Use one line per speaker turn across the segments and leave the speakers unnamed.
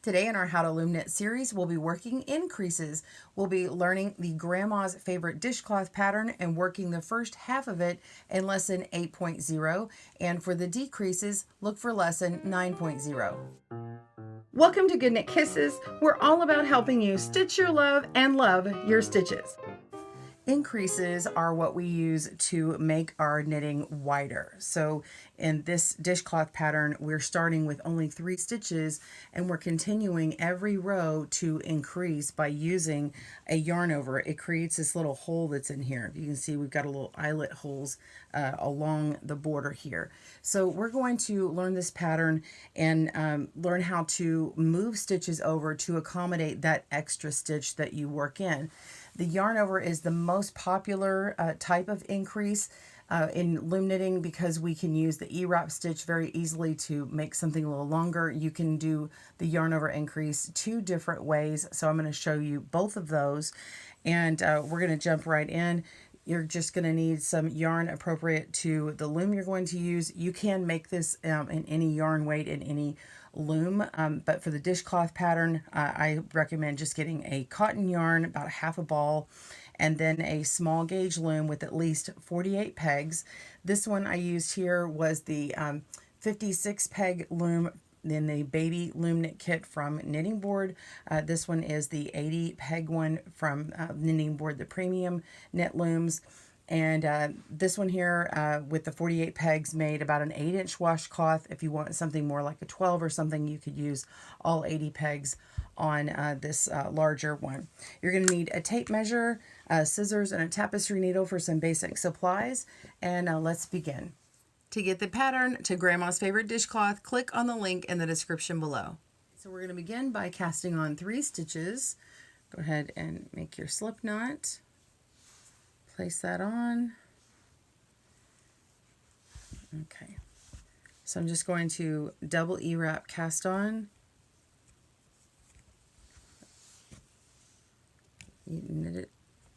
Today in our How to Loom Knit series, we'll be working increases. We'll be learning the Grandma's Favorite Dishcloth pattern and working the first half of it in lesson 8.0. And for the decreases, look for lesson 9.0. Welcome to Good Knit Kisses. We're all about helping you stitch your love and love your stitches. Increases are what we use to make our knitting wider. So in this dishcloth pattern, we're starting with only 3 stitches and we're continuing every row to increase by using a yarn over. It creates this little hole that's in here. You can see we've got a little eyelet holes along the border here. So we're going to learn this pattern and learn how to move stitches over to accommodate that extra stitch that you work in. The yarn over is the most popular type of increase in loom knitting because we can use the E-wrap stitch very easily to make something a little longer. You can do the yarn over increase 2 different ways, so I'm going to show you both of those, and we're going to jump right in. You're just going to need some yarn appropriate to the loom you're going to use. You can make this in any yarn weight in any loom, but for the dishcloth pattern, I recommend just getting a cotton yarn, about half a ball, and then a small gauge loom with at least 48 pegs. This one I used here was the 56 peg loom in the baby loom knit kit from Knitting Board. This one is the 80 peg one from Knitting Board, the premium knit looms. And this one here with the 48 pegs made about an 8-inch washcloth. If you want something more like a 12 or something, you could use all 80 pegs on this larger one. You're going to need a tape measure, scissors, and a tapestry needle for some basic supplies. And let's begin. To get the pattern to Grandma's Favorite Dishcloth, click on the link in the description below. So we're going to begin by casting on 3 stitches. Go ahead and make your slip knot. Place that on. Okay. So I'm just going to double E-wrap cast on. You knit it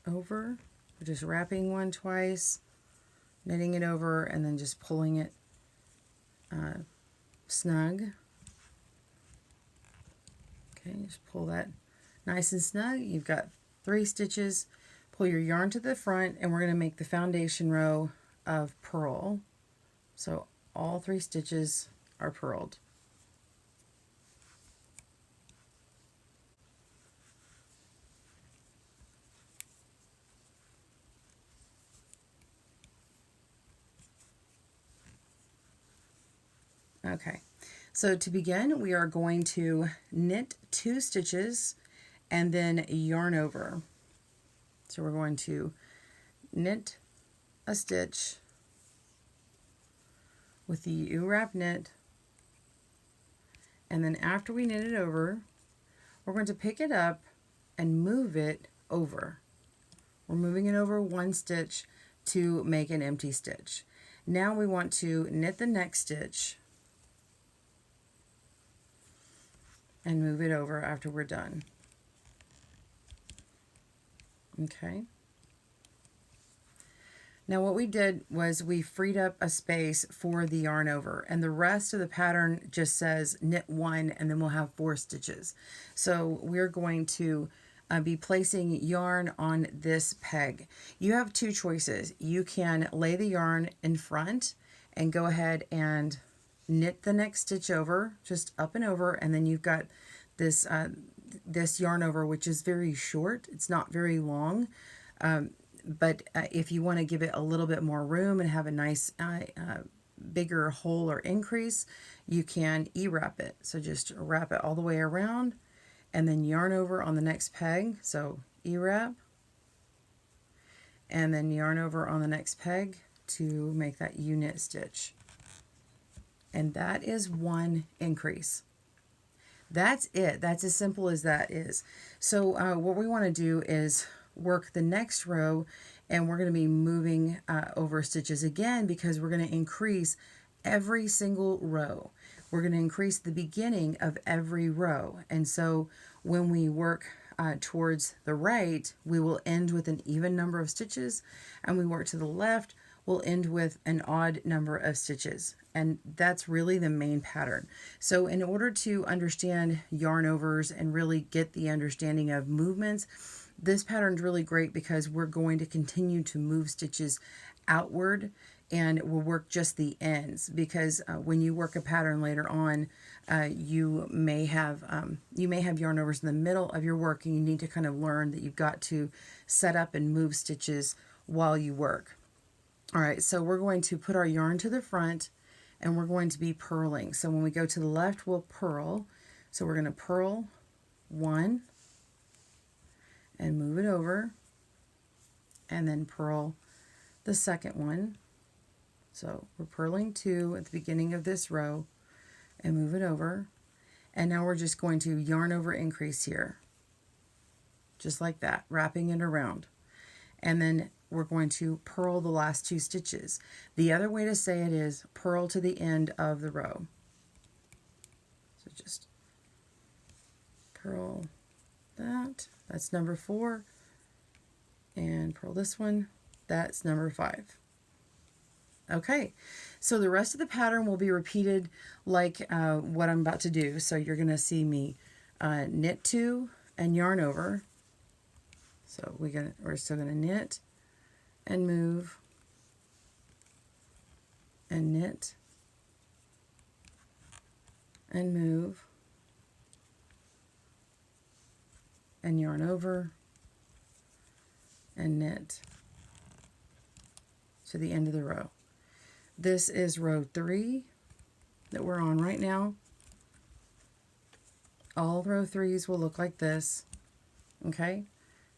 over. We're just wrapping one twice, knitting it over, and then just pulling it snug. Okay, just pull that nice and snug. You've got 3 stitches. Pull your yarn to the front, and we're going to make the foundation row of purl. So all 3 stitches are purled. Okay, so to begin, we are going to knit 2 stitches and then yarn over. So we're going to knit a stitch with the U-wrap knit, and then after we knit it over, we're going to pick it up and move it over. We're moving it over 1 stitch to make an empty stitch. Now we want to knit the next stitch and move it over after we're done. Okay. Now what we did was we freed up a space for the yarn over, and the rest of the pattern just says knit 1 and then we'll have 4 stitches. So we're going to be placing yarn on this peg. You have 2 choices. You can lay the yarn in front and go ahead and knit the next stitch over, just up and over, and then you've got this this yarn over, which is very short. It's not very long, but if you want to give it a little bit more room and have a nice bigger hole or increase, you can E-wrap it. So just wrap it all the way around and then yarn over on the next peg. So E-wrap and then yarn over on the next peg to make that U-knit stitch. And that is 1 increase. That's it. That's as simple as that is. So what we want to do is work the next row, and we're going to be moving over stitches again because we're going to increase every single row. We're going to increase the beginning of every row. And so when we work towards the right, we will end with an even number of stitches, and we work to the left, will end with an odd number of stitches. And that's really the main pattern. So in order to understand yarn overs and really get the understanding of movements, this pattern is really great because we're going to continue to move stitches outward, and we'll work just the ends, because when you work a pattern later on, you may have yarn overs in the middle of your work, and you need to kind of learn that you've got to set up and move stitches while you work. All right, so we're going to put our yarn to the front, and we're going to be purling. So when we go to the left, we'll purl. So we're going to purl 1 and move it over, and then purl the second one. So we're purling 2 at the beginning of this row and move it over. And now we're just going to yarn over increase here, just like that, wrapping it around. And then we're going to purl the last 2 stitches. The other way to say it is purl to the end of the row. So just purl that. That's number 4. And purl this one. That's number 5. Okay, so the rest of the pattern will be repeated like what I'm about to do. So you're going to see me knit 2 and yarn over. So we're still going to knit and move and knit and move and yarn over and knit to the end of the row. This is row 3 that we're on right now. All row 3s will look like this. Okay,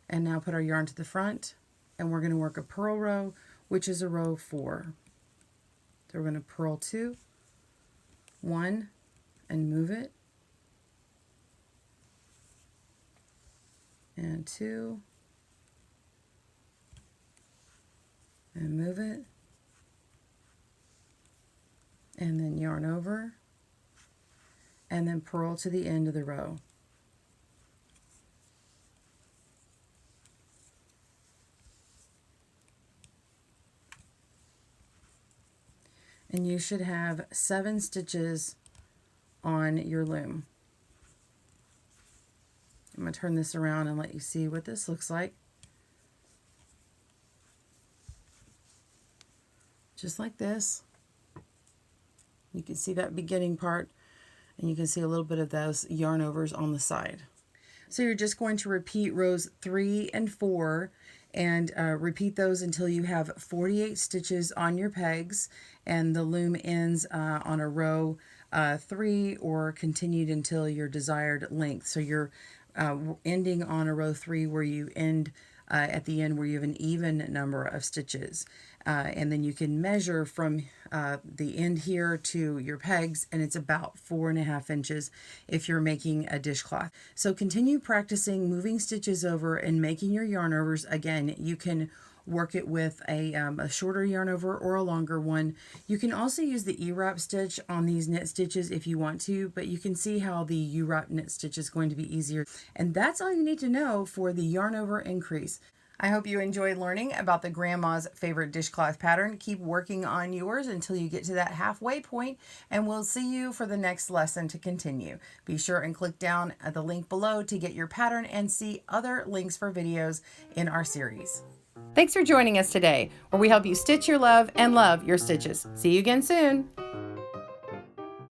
and now put our yarn to the front, and we're going to work a purl row, which is a row 4. So we're going to purl 2, 1, and move it, and 2, and move it, and then yarn over, and then purl to the end of the row. And you should have 7 stitches on your loom. I'm going to turn this around and let you see what this looks like. Just like this. You can see that beginning part, and you can see a little bit of those yarn overs on the side. So you're just going to repeat rows 3 and 4, and repeat those until you have 48 stitches on your pegs, and the loom ends on a row 3 or continued until your desired length. So you're ending on a row 3 where you end at the end where you have an even number of stitches. And then you can measure from the end here to your pegs, and it's about 4.5 inches if you're making a dishcloth. So continue practicing moving stitches over and making your yarn overs. Again, you can work it with a shorter yarn over or a longer one. You can also use the E-wrap stitch on these knit stitches if you want to, but you can see how the U-wrap knit stitch is going to be easier. And that's all you need to know for the yarn over increase. I hope you enjoyed learning about the Grandma's Favorite Dishcloth pattern. Keep working on yours until you get to that halfway point, and we'll see you for the next lesson to continue. Be sure and click down at the link below to get your pattern and see other links for videos in our series. Thanks for joining us today, where we help you stitch your love and love your stitches. See you again soon.